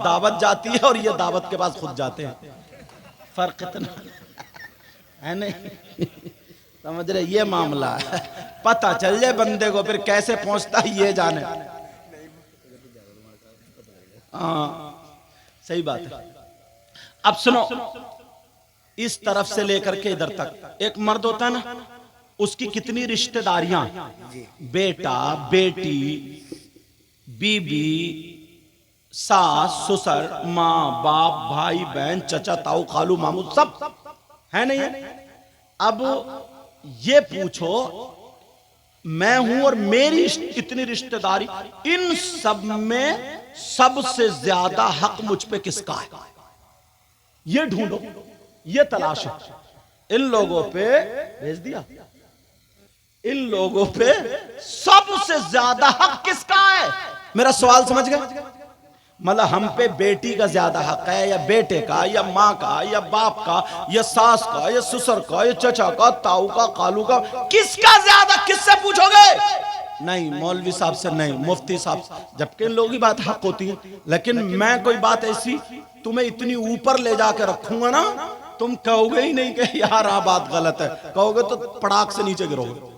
दावत जाती है और ये दावत के पास खुद जाते हैं, फर्क इतना है नहीं। समझ रहे, ये मामला है। पता चल जाए बंदे को, फिर कैसे पहुंचता है ये जाने। हाँ सही बात है। अब सुनो, इस तरफ से लेकर के इधर तक एक मर्द होता है ना, उसकी कितनी रिश्तेदारियां, बेटा बेटी, बीबी, सास ससुर, माँ बाप, भाई बहन, चचा ताऊ खालू मामू, सब है नहीं है। अब ये पूछो, मैं हूं और मेरी इतनी रिश्तेदारी, इन सब में सबसे ज्यादा हक मुझ पे किसका है? ये ढूंढो, ये तलाशो। इन लोगों पे भेज दिया, इन लोगों पे सबसे ज्यादा हक किसका है? मेरा सवाल समझ गए? मतलब हम पे बेटी का ज्यादा हक है, या बेटे का, या माँ का, या बाप का, या सास का, या ससुर का, या चचा का, ताऊ का, खालू का, किसका ज्यादा? किससे पूछोगे? नहीं, मौलवी साहब से नहीं, मुफ्ती साहब से, जबकि इन लोगों की बात हक होती है। लेकिन मैं कोई बात ऐसी तुम्हें इतनी ऊपर ले जाकर रखूंगा ना, तुम कहोगे ही नहीं कि यार आ बात गलत है, कहोगे तो पड़ाक से नीचे गिरोगे।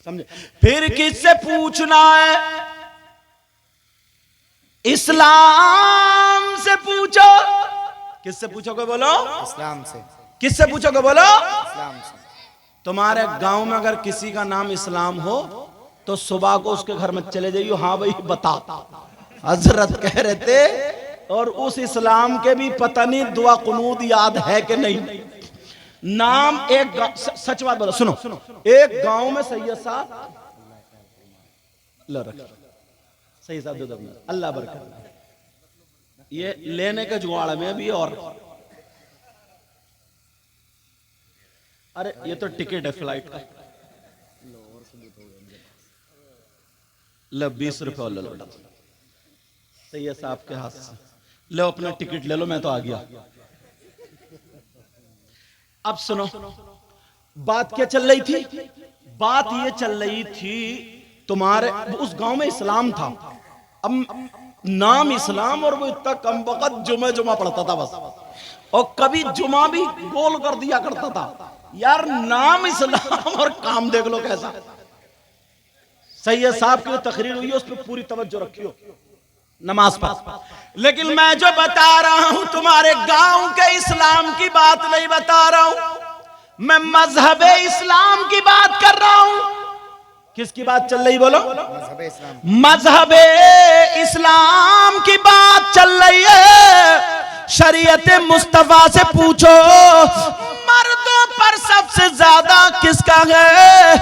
समझे? फिर किससे पूछना है? इस्लाम से पूछो। किससे पूछोगे बोलो? इस्लाम से। किससे पूछोगे बोलो? इस्लाम से। तुम्हारे गांव में अगर किसी का नाम इस्लाम हो तो सुबह को उसके घर में चले जाइयो, हाँ भाई बता, हजरत कह रहे थे, और उस इस्लाम के भी पता नहीं दुआ कुनूद याद है कि नहीं। नाम एक सच बात बोलो, सुनो, एक गांव में सैयद साहब, सही साहब दो, अल्लाह बरकत, ये लेने के जुगाड़ में भी। और अरे ये तो टिकट है फ्लाइट का, लो 20 रुपये ले लो सैयद साहब के हाथ से, लो अपना टिकट ले लो, मैं तो आ गया। अब सुनो, बात क्या चल रही थी? बात ये चल रही थी, तुम्हारे उस गांव में इस्लाम था, अब नाम इस्लाम, और वो इतना कम वक्त जुमा पढ़ता था बस, और कभी जुमा भी गोल कर दिया करता था। यार नाम इस्लाम और काम देख लो कैसा। सैयद साहब की तकरीर हुई है, उस पर पूरी तवज्जो रखियो, नमाज पढ़। लेकिन मैं जो बता रहा हूं तुम्हारे गांव के इस्लाम की बात नहीं बता रहा हूं, मैं मजहबे इस्लाम की बात कर रहा हूं। किसकी बात चल रही बोलो? मजहबे इस्लाम। मजहबे इस्लाम की बात चल रही है। शरीयत मुस्तफा से पूछो, मर्दों पर सबसे ज्यादा किसका है?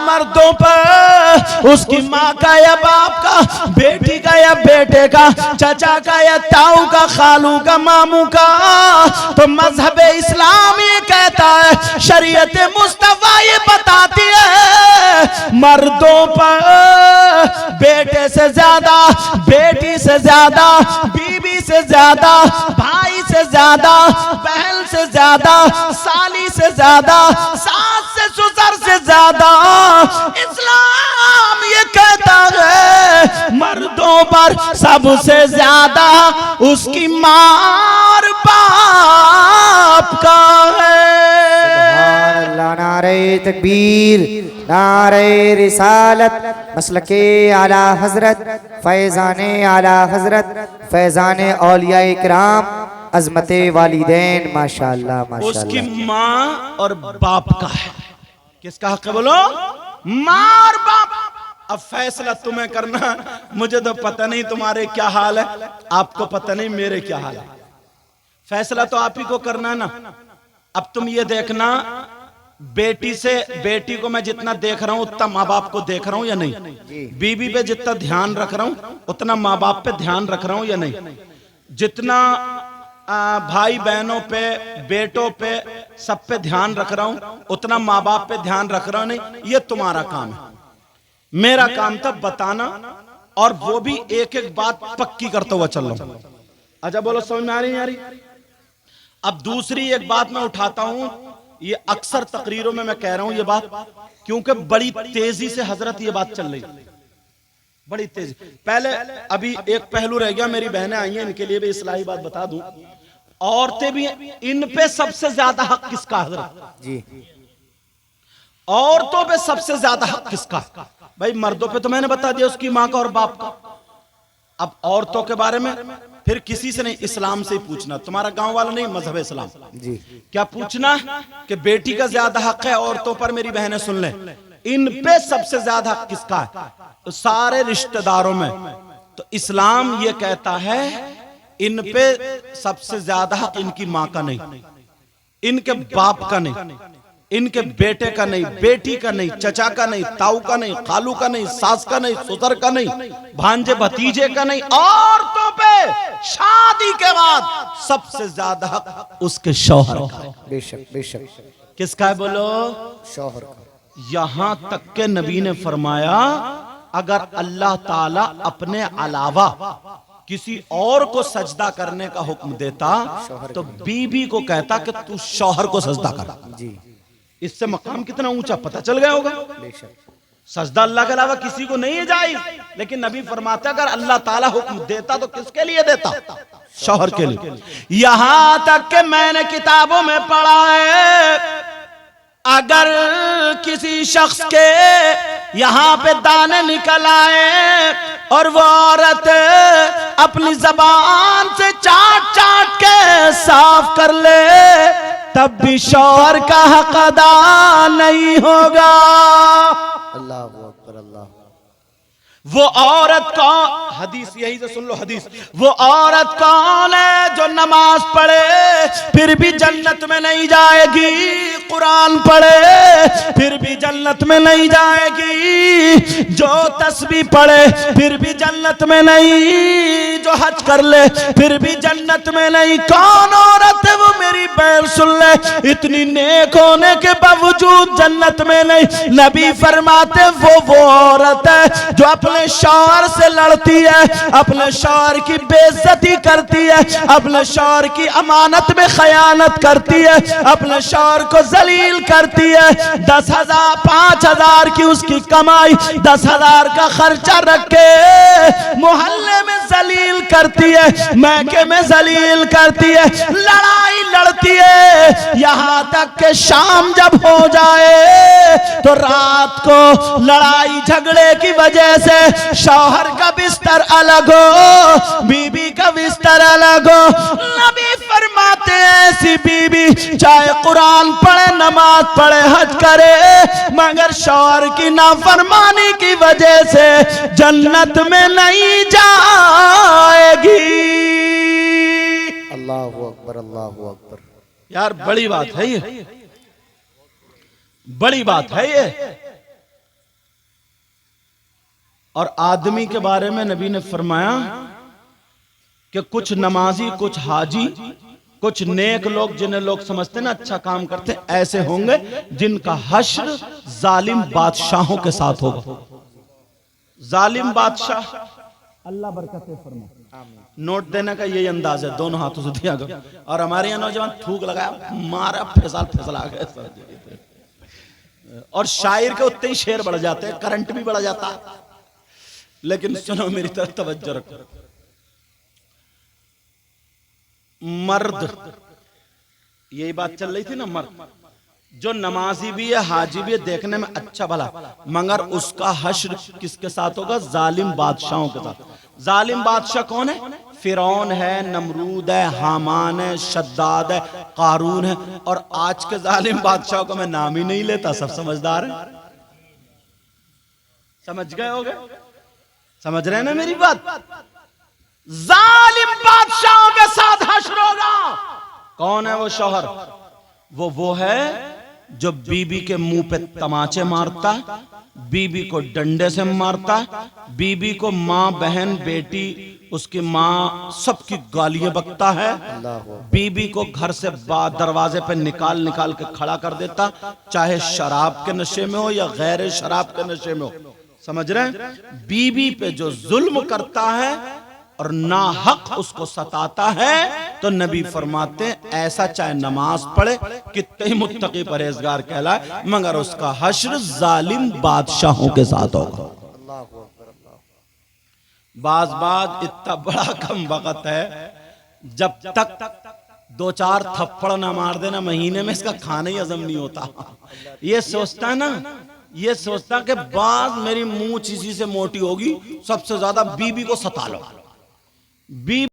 मर्दों पर उसकी माँ का या बाप का, बेटी का या बेटे का, चचा का या ताऊ का, खालू का, मामू का। तो मजहब इस्लाम ये कहता है, शरीयत मुस्तफा ये बताती है, मर्दों पर बेटे से ज्यादा, बेटी से ज्यादा, बीवी से ज्यादा, भाई से ज्यादा, बहन से ज्यादा, साली से ज्यादा, सास से ससुर से ज्यादा इस्लाम ये कहता है, मर्दों पर सबसे ज्यादा उसकी माँ और बाप का है। नारे तकबीर, नारे रिसालत, मसलके आला हजरत, फैजाने आला हजरत, फैजाने औलिया इकराम, अजमते वालिदैन, माशाअल्लाह माशाअल्लाह। उसकी माँ और बाप का है। किसका हक है बोलो? माँ और बाप। अब फैसला तुम्हें करना, मुझे तो पता नहीं तुम्हारे क्या हाल है, आपको पता नहीं मेरे क्या हाल है। फैसला तो आप ही को करना ना। अब तुम ये देखना, बेटी को मैं जितना देख रहा हूं उतना माँ बाप को देख रहा हूं या नहीं? बीवी पे जितना ध्यान रख रहा हूं उतना माँ बाप पे ध्यान रख रहा हूं या नहीं? जितना भाई बहनों पे, बेटों पे, सब पे ध्यान रख रहा हूं उतना माँ बाप पे ध्यान रख रहा हूं नहीं? ये तुम्हारा काम है। मेरा काम था बताना, और वो भी एक एक बात पक्की करता हुआ चल रहा हूं। अच्छा बोलो, समझ में आ रही? अब दूसरी एक बात मैं उठाता हूं, ये अक्सर तकरीरों में मैं कह रहा हूं ये बात, क्योंकि बड़ी तेजी से हजरत ये बात चल रही। बड़ी तेज। पहले अभी एक पहलू रह गया, मेरी बहनें आई हैं, इनके लिए भी इस्लाही बात बता दूं। औरतें भी हैं, इन पे सबसे ज्यादा हक किसका हजरत? जी। औरतों पे सबसे ज्यादा हक किसका? भाई मर्दों पे तो मैंने बता दिया, उसकी मां का और बाप का। अब औरतों के बारे में फिर किसी से नहीं, इस्लाम से ही पूछना। तुम्हारा गांव वाला नहीं, मजहब इस्लाम। जी। क्या पूछना कि बेटी का ज्यादा हक है औरतों पर? मेरी बहनें सुन लें, इन पे सबसे ज्यादा हक किसका है? तो सारे रिश्तेदारों में। तो इस्लाम ये कहता है इन पे सबसे ज्यादा हक इनकी मां का नहीं, इनके बाप का नहीं, इनके बेटे का नहीं, बेटी का नहीं, चचा का नहीं, ताऊ का नहीं, खालू का नहीं, सास का नहीं, ससुर का नहीं, भांजे भतीजे का नहीं। औरतों पे शादी के बाद सबसे ज्यादा हक उसके शौहर का है। बेशक बेशक। किसका है बोलो? शौहर का। यहां तक के नबी ने फरमाया अगर अल्लाह ताला अपने अलावा किसी और को सजदा करने का हुक्म देता तो बीबी को कहता कि तू शौहर को सजदा कर। जी। इससे मकाम कितना ऊंचा पता चल गया होगा। सजदा अल्लाह के अलावा किसी को नहीं है जायज, लेकिन नबी फरमाता अगर अल्लाह ताला हुक्म देता तो किसके लिए देता? शौहर के लिए। यहां तक कि मैंने किताबों में पढ़ा है अगर किसी शख्स के यहां पे दाने निकल आए और वो औरत अपनी जबान से चाट चाट के साफ कर ले तब भी शौहर का हक अदा नहीं होगा। अल्लाह अकबर। अल्लाह। वो औरत कौन? हदीस यही से सुन लो हदीस। वो औरत कौन है जो नमाज पढ़े फिर भी जन्नत में नहीं जाएगी, कुरान पढ़े फिर भी जन्नत में नहीं जाएगी, जो तस्बीह पढ़े फिर भी जन्नत में नहीं, जो हज कर ले फिर भी जन्नत में नहीं। कौन औरत है वो? मेरी बहन सुन ले, इतनी नेक होने के बावजूद जन्नत में नहीं। नबी फरमाते वो औरत है जो अपने शौहर से लड़ती है, अपने शौहर की बेइज्जती करती है, अपने शौहर की अमानत में खयानत करती है, अपने शौहर को जलील करती है। 10,000 5,000 की उसकी कमाई, 10,000 का खर्चा रख के मोहल्ले में जलील करती है, मैके में जलील करती है, लड़ाई लड़ती है। यहां तक के शाम जब हो जाए तो रात को लड़ाई झगड़े की वजह से शौहर का बिस्तर अलग हो, बीबी का बिस्तर अलग हो। नबी फरमाते ऐसी बीबी चाहे कुरान पढ़े, नमाज पढ़े, हज करे, मगर शौहर की नाफरमानी की वजह से जन्नत में नहीं जाएगी। अल्लाह अकबर। अल्लाह अकबर। यार बड़ी बात है ये, बड़ी बात है ये। और आदमी के बारे में नबी ने फरमाया कि कुछ नमाजी, कुछ हाजी, कुछ नेक लोग जिन्हें लोग समझते ना अच्छा काम करते, ऐसे होंगे जिनका हश्र जालिम बादशाहों के साथ होगा। जालिम बादशाह, अल्लाह बरकतें फरमाए। नोट देने का यही अंदाज है, दोनों हाथों से दिया गया। और हमारे यहाँ नौजवान थूक लगाया, मारा, फैसल आ गए। और शायर के उतने ही शेर बढ़ जाते हैं, करंट भी बढ़ जाता है। लेकिन सुनो, मेरी तरफ तवज्जो रखो। मर्द, यही बात चल रही थी ना, मर्द जो नमाजी भी है, हाजी भी है, देखने में अच्छा भला, मगर उसका हश्र किसके साथ होगा? जालिम बादशाहों के साथ। जालिम बादशाह कौन है? फिरौन है, नमरूद है, हामान है, शद्दाद है, कारून है। और आज के जालिम बादशाहों को मैं नाम ही नहीं लेता, सब समझदार है। समझ गए होगे? समझ रहे हैं ना मेरी बात? जालिम बादशाहों के साथ हश्र होगा। कौन है वो शौहर? वो है जो बीबी के मुंह पे तमाचे मारता, बीबी को डंडे से मारता, बीबी को माँ, बहन, बेटी, उसकी माँ सबकी गालियां बकता है, बीबी को घर से दरवाजे पे निकाल निकाल के खड़ा कर देता, चाहे शराब के नशे में हो या गैर शराब के नशे में हो। समझ रहे हैं? बीबी पे जो जुल्म करता है और ना हक उसको सताता है, तो नबी फरमाते हैं ऐसा चाहे नमाज पढ़े, कितने ही मुत्तकी परहेजगार कहलाए, मगर उसका हश्र जालिम बादशाहों के साथ होगा। बाज इतना बड़ा कम वक़्त है, जब तक 2-4 थप्पड़ ना मार देना महीने में, इसका खाना ही हजम नहीं होता। ये सोचता है ना, ये सोचता कि बाज मेरी मूंछ इसी से मोटी होगी, सबसे ज्यादा बीबी को सता लो। बीबी